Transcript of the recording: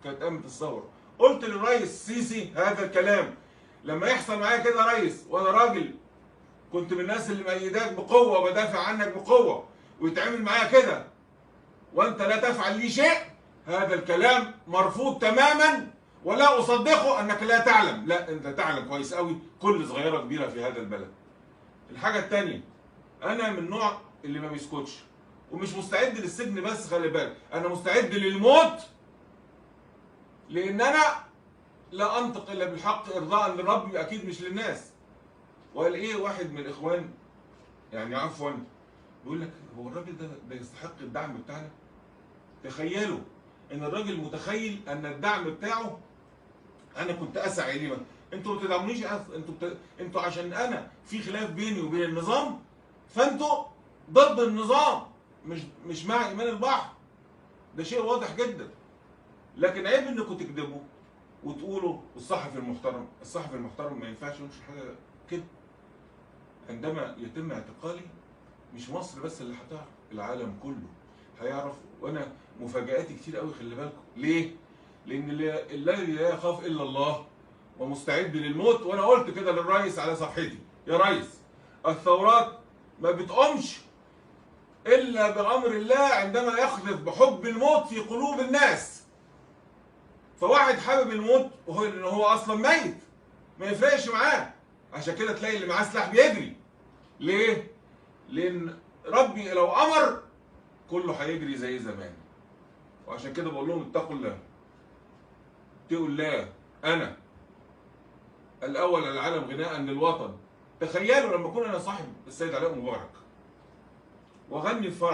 كانت قامت الثوره. قلت للرئيس السيسي هذا الكلام: لما يحصل معايا كده يا ريس، وانا راجل كنت من الناس اللي مأيداك بقوه وبدافع عنك بقوه، ويتعمل معايا كده وانت لا تفعل لي شيء، هذا الكلام مرفوض تماما، ولا اصدقه انك لا تعلم. لا، انت تعلم كويس قوي كل صغيره كبيره في هذا البلد. الحاجه الثانيه، انا من النوع اللي ما بيسكتش، ومش مستعد للسجن بس، خلي بالك انا مستعد للموت، لان انا لا انطق الا بالحق ارضاء لربي، اكيد مش للناس. وقال ايه واحد من الاخوان، يعني عفوا، بيقول لك هو الراجل ده يستحق الدعم بتاعنا؟ تخيلوا ان الراجل متخيل ان الدعم بتاعه انا كنت اسعى اليه. انتوا ما بتدعمونيش، انتوا عشان انا في خلاف بيني وبين النظام، فانتوا ضد النظام، مش مع ايمان البحر. ده شيء واضح جدا. لكن عيب انكم تكذبوا وتقولوا الصحفي المحترم ما ينفعش ينشر حاجه كده. عندما يتم اعتقالي، مش مصر بس اللي هتعرف، العالم كله هيعرف. وانا مفاجآتي كتير قوي، خلي بالكم. ليه؟ لان الذي لا يخاف الا الله ومستعد للموت. وانا قلت كده للرئيس على صفحتي: يا ريس، الثورات ما بتقومش الا بامر الله عندما يقذف بحب الموت في قلوب الناس. فواحد حابب الموت وهو ان هو اصلا ميت، ما يفرقش معاه. عشان كده تلاقي اللي معاه سلاح بيجري. ليه؟ لان ربي لو امر كله هيجري زي زمان. وعشان كده بقول لهم اتقوا الله، اتقوا الله. انا الاول على العالم غناء للوطن. تخيلوا لما اكون انا صاحب السيد علاء مبارك واغني الفرح